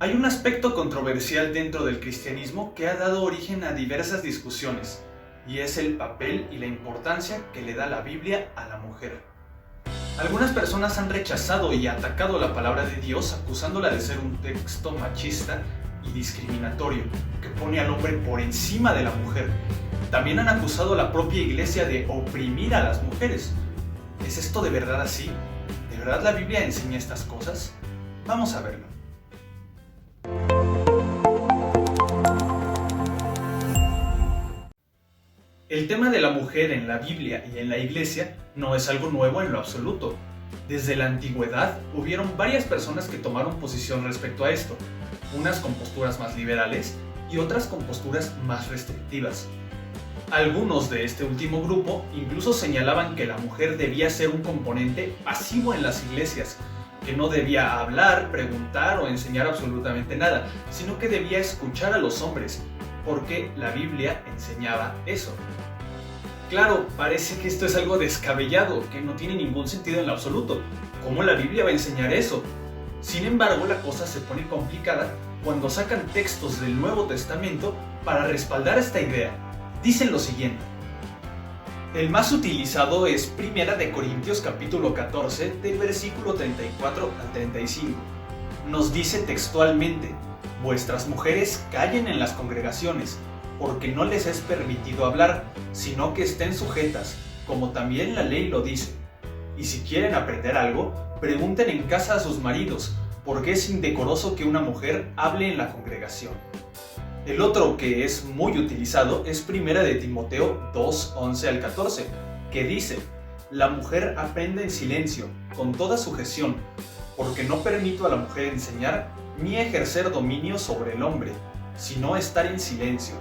Hay un aspecto controversial dentro del cristianismo que ha dado origen a diversas discusiones, y es el papel y la importancia que le da la Biblia a la mujer. Algunas personas han rechazado y atacado la palabra de Dios acusándola de ser un texto machista y discriminatorio, que pone al hombre por encima de la mujer. También han acusado a la propia iglesia de oprimir a las mujeres. ¿Es esto de verdad así? ¿De verdad la Biblia enseña estas cosas? Vamos a verlo. El tema de la mujer en la Biblia y en la iglesia no es algo nuevo en lo absoluto. Desde la antigüedad hubieron varias personas que tomaron posición respecto a esto, unas con posturas más liberales y otras con posturas más restrictivas. Algunos de este último grupo incluso señalaban que la mujer debía ser un componente pasivo en las iglesias, que no debía hablar, preguntar o enseñar absolutamente nada, sino que debía escuchar a los hombres, porque la Biblia enseñaba eso. Claro, parece que esto es algo descabellado, que no tiene ningún sentido en lo absoluto. ¿Cómo la Biblia va a enseñar eso? Sin embargo, la cosa se pone complicada cuando sacan textos del Nuevo Testamento para respaldar esta idea. Dicen lo siguiente. El más utilizado es 1 de Corintios capítulo 14, del versículo 34 al 35. Nos dice textualmente: vuestras mujeres callen en las congregaciones, porque no les es permitido hablar, sino que estén sujetas, como también la ley lo dice. Y si quieren aprender algo, pregunten en casa a sus maridos, porque es indecoroso que una mujer hable en la congregación. El otro que es muy utilizado es 1 de Timoteo 2, 11 al 14, que dice: la mujer aprende en silencio, con toda sujeción, porque no permito a la mujer enseñar ni ejercer dominio sobre el hombre, sino estar en silencio.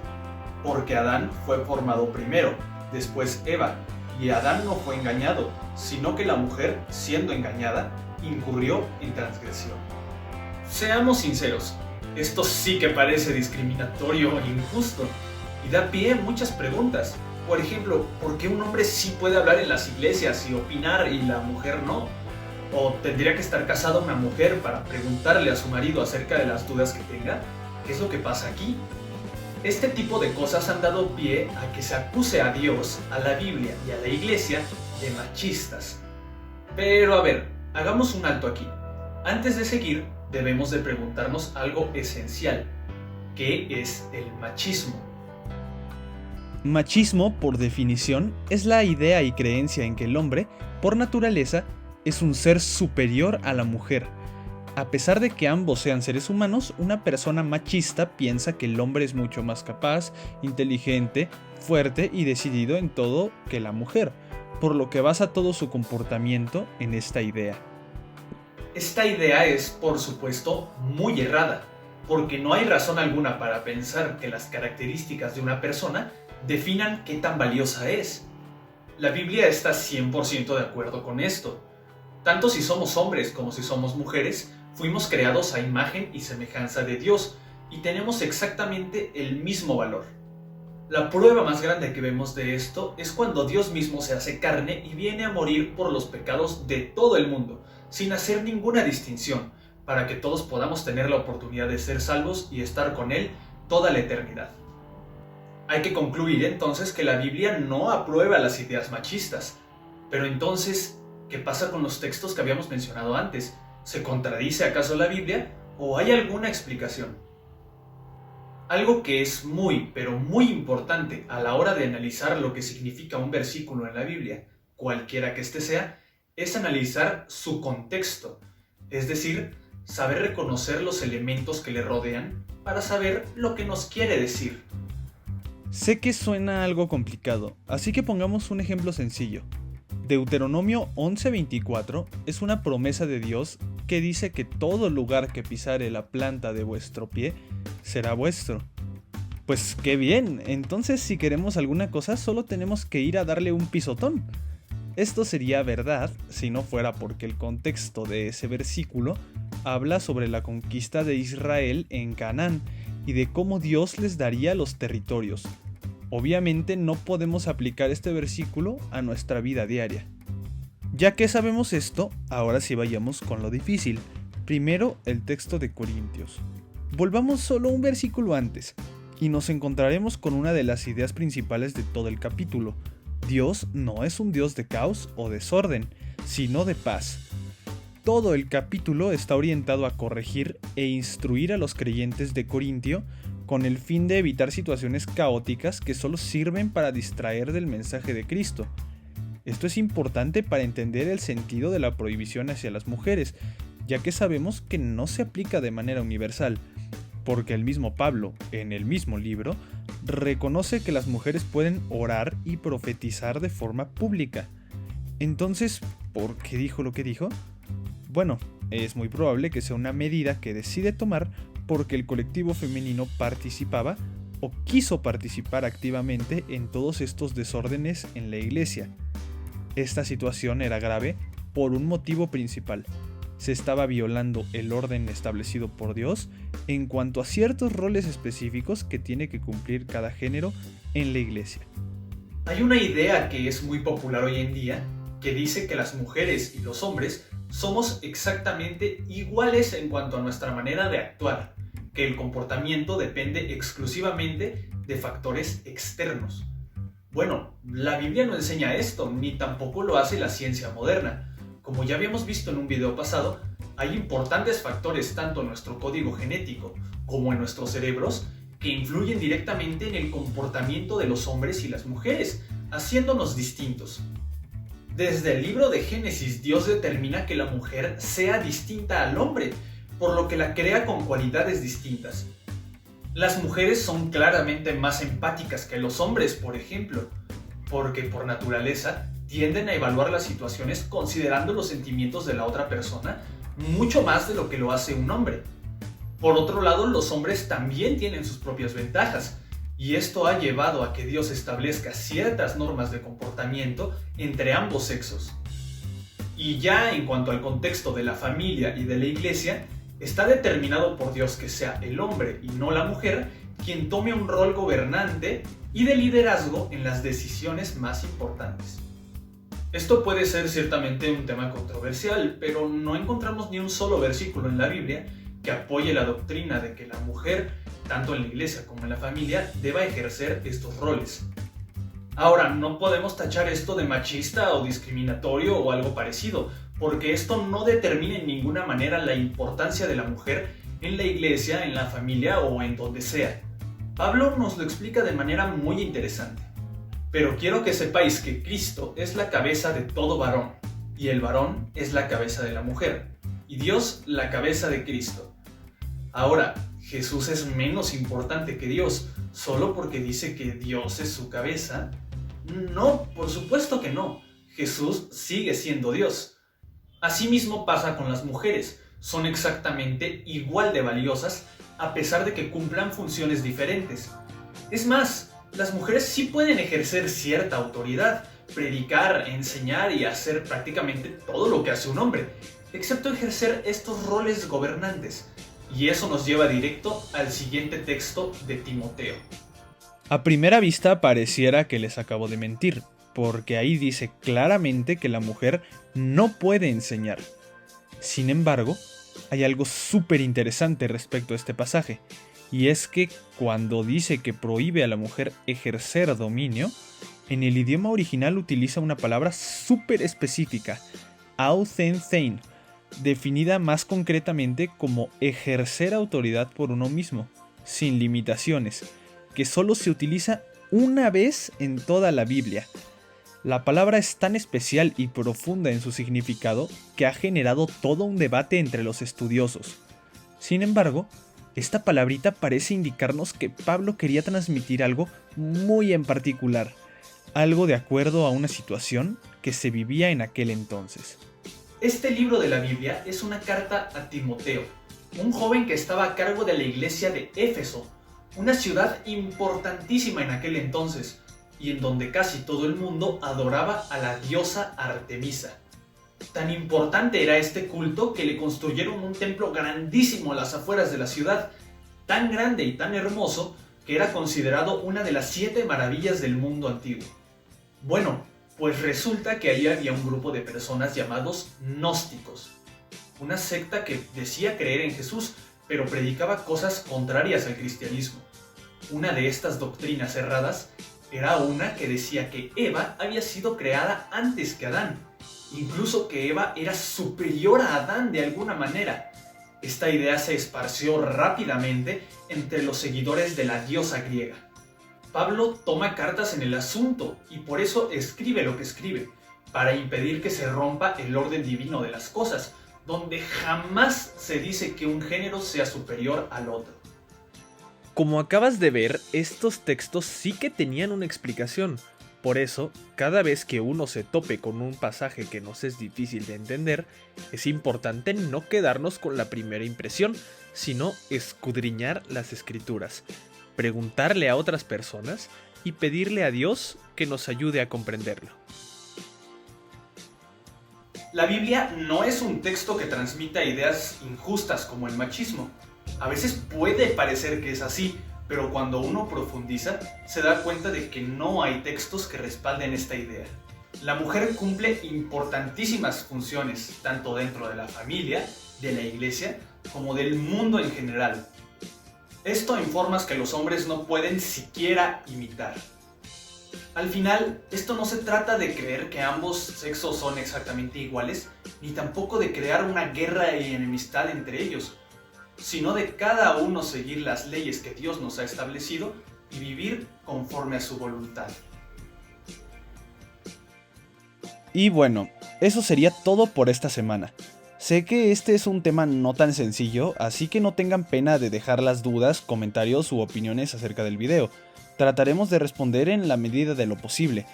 Porque Adán fue formado primero, después Eva, y Adán no fue engañado, sino que la mujer, siendo engañada, incurrió en transgresión. Seamos sinceros, esto sí que parece discriminatorio e injusto, y da pie a muchas preguntas. Por ejemplo, ¿por qué un hombre sí puede hablar en las iglesias y opinar y la mujer no? ¿O tendría que estar casada una mujer para preguntarle a su marido acerca de las dudas que tenga? ¿Qué es lo que pasa aquí? Este tipo de cosas han dado pie a que se acuse a Dios, a la Biblia y a la iglesia de machistas. Pero a ver, hagamos un alto aquí. Antes de seguir, debemos de preguntarnos algo esencial. ¿Qué es el machismo? Machismo, por definición, es la idea y creencia en que el hombre, por naturaleza, es un ser superior a la mujer. A pesar de que ambos sean seres humanos, una persona machista piensa que el hombre es mucho más capaz, inteligente, fuerte y decidido en todo que la mujer, por lo que basa todo su comportamiento en esta idea. Esta idea es, por supuesto, muy errada, porque no hay razón alguna para pensar que las características de una persona definan qué tan valiosa es. La Biblia está 100% de acuerdo con esto. Tanto si somos hombres como si somos mujeres, fuimos creados a imagen y semejanza de Dios y tenemos exactamente el mismo valor. La prueba más grande que vemos de esto es cuando Dios mismo se hace carne y viene a morir por los pecados de todo el mundo, sin hacer ninguna distinción, para que todos podamos tener la oportunidad de ser salvos y estar con Él toda la eternidad. Hay que concluir entonces que la Biblia no aprueba las ideas machistas, pero entonces, ¿qué pasa con los textos que habíamos mencionado antes? ¿Se contradice acaso la Biblia o hay alguna explicación? Algo que es muy, pero muy importante a la hora de analizar lo que significa un versículo en la Biblia, cualquiera que éste sea, es analizar su contexto, es decir, saber reconocer los elementos que le rodean para saber lo que nos quiere decir. Sé que suena algo complicado, así que pongamos un ejemplo sencillo. Deuteronomio 11:24 es una promesa de Dios que dice que todo lugar que pisare la planta de vuestro pie será vuestro. Pues qué bien, entonces si queremos alguna cosa solo tenemos que ir a darle un pisotón. Esto sería verdad si no fuera porque el contexto de ese versículo habla sobre la conquista de Israel en Canaán y de cómo Dios les daría los territorios. Obviamente no podemos aplicar este versículo a nuestra vida diaria. Ya que sabemos esto, ahora sí vayamos con lo difícil. Primero, el texto de Corintios. Volvamos solo un versículo antes, y nos encontraremos con una de las ideas principales de todo el capítulo. Dios no es un Dios de caos o desorden, sino de paz. Todo el capítulo está orientado a corregir e instruir a los creyentes de Corintio con el fin de evitar situaciones caóticas que solo sirven para distraer del mensaje de Cristo. Esto es importante para entender el sentido de la prohibición hacia las mujeres, ya que sabemos que no se aplica de manera universal, porque el mismo Pablo, en el mismo libro, reconoce que las mujeres pueden orar y profetizar de forma pública. Entonces, ¿por qué dijo lo que dijo? Bueno, es muy probable que sea una medida que decide tomar porque el colectivo femenino participaba o quiso participar activamente en todos estos desórdenes en la iglesia. Esta situación era grave por un motivo principal. Se estaba violando el orden establecido por Dios en cuanto a ciertos roles específicos que tiene que cumplir cada género en la iglesia. Hay una idea que es muy popular hoy en día que dice que las mujeres y los hombres somos exactamente iguales en cuanto a nuestra manera de actuar, que el comportamiento depende exclusivamente de factores externos. Bueno, la Biblia no enseña esto, ni tampoco lo hace la ciencia moderna. Como ya habíamos visto en un video pasado, hay importantes factores tanto en nuestro código genético como en nuestros cerebros que influyen directamente en el comportamiento de los hombres y las mujeres, haciéndonos distintos. Desde el libro de Génesis, Dios determina que la mujer sea distinta al hombre, por lo que la crea con cualidades distintas. Las mujeres son claramente más empáticas que los hombres, por ejemplo, porque por naturaleza tienden a evaluar las situaciones considerando los sentimientos de la otra persona mucho más de lo que lo hace un hombre. Por otro lado, los hombres también tienen sus propias ventajas, y esto ha llevado a que Dios establezca ciertas normas de comportamiento entre ambos sexos. Y ya en cuanto al contexto de la familia y de la iglesia, está determinado por Dios que sea el hombre y no la mujer quien tome un rol gobernante y de liderazgo en las decisiones más importantes. Esto puede ser ciertamente un tema controversial, pero no encontramos ni un solo versículo en la Biblia que apoye la doctrina de que la mujer, tanto en la iglesia como en la familia, deba ejercer estos roles. Ahora, no podemos tachar esto de machista o discriminatorio o algo parecido, porque esto no determina en ninguna manera la importancia de la mujer en la iglesia, en la familia o en donde sea. Pablo nos lo explica de manera muy interesante. Pero quiero que sepáis que Cristo es la cabeza de todo varón, y el varón es la cabeza de la mujer, y Dios la cabeza de Cristo. Ahora, ¿Jesús es menos importante que Dios solo porque dice que Dios es su cabeza? No, por supuesto que no. Jesús sigue siendo Dios. Asimismo pasa con las mujeres. Son exactamente igual de valiosas a pesar de que cumplan funciones diferentes. Es más, las mujeres sí pueden ejercer cierta autoridad, predicar, enseñar y hacer prácticamente todo lo que hace un hombre, excepto ejercer estos roles gobernantes. Y eso nos lleva directo al siguiente texto de Timoteo. A primera vista pareciera que les acabo de mentir, porque ahí dice claramente que la mujer no puede enseñar. Sin embargo, hay algo súper interesante respecto a este pasaje, y es que cuando dice que prohíbe a la mujer ejercer dominio, en el idioma original utiliza una palabra súper específica, authentthein, definida más concretamente como ejercer autoridad por uno mismo, sin limitaciones, que solo se utiliza una vez en toda la Biblia. La palabra es tan especial y profunda en su significado que ha generado todo un debate entre los estudiosos. Sin embargo, esta palabrita parece indicarnos que Pablo quería transmitir algo muy en particular, algo de acuerdo a una situación que se vivía en aquel entonces. Este libro de la Biblia es una carta a Timoteo, un joven que estaba a cargo de la iglesia de Éfeso, una ciudad importantísima en aquel entonces, y en donde casi todo el mundo adoraba a la diosa Artemisa. Tan importante era este culto que le construyeron un templo grandísimo a las afueras de la ciudad, tan grande y tan hermoso que era considerado una de las 7 maravillas del mundo antiguo. Bueno, pues resulta que ahí había un grupo de personas llamados gnósticos. una secta que decía creer en Jesús, pero predicaba cosas contrarias al cristianismo. Una de estas doctrinas erradas era una que decía que Eva había sido creada antes que Adán, incluso que Eva era superior a Adán de alguna manera. Esta idea se esparció rápidamente entre los seguidores de la diosa griega. Pablo toma cartas en el asunto y por eso escribe lo que escribe, para impedir que se rompa el orden divino de las cosas, donde jamás se dice que un género sea superior al otro. Como acabas de ver, estos textos sí que tenían una explicación. Por eso, cada vez que uno se tope con un pasaje que nos es difícil de entender, es importante no quedarnos con la primera impresión, sino escudriñar las escrituras, preguntarle a otras personas y pedirle a Dios que nos ayude a comprenderlo. La Biblia no es un texto que transmita ideas injustas como el machismo. A veces puede parecer que es así, pero cuando uno profundiza, se da cuenta de que no hay textos que respalden esta idea. La mujer cumple importantísimas funciones, tanto dentro de la familia, de la iglesia, como del mundo en general. Esto en formas que los hombres no pueden siquiera imitar. Al final, esto no se trata de creer que ambos sexos son exactamente iguales, ni tampoco de crear una guerra y enemistad entre ellos, sino de cada uno seguir las leyes que Dios nos ha establecido y vivir conforme a su voluntad. Y bueno, eso sería todo por esta semana. Sé que este es un tema no tan sencillo, así que no tengan pena de dejar las dudas, comentarios u opiniones acerca del video. Trataremos de responder en la medida de lo posible.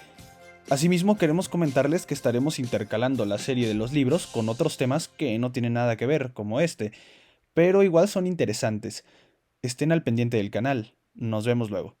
Asimismo, queremos comentarles que estaremos intercalando la serie de los libros con otros temas que no tienen nada que ver, como este, pero igual son interesantes. Estén al pendiente del canal. Nos vemos luego.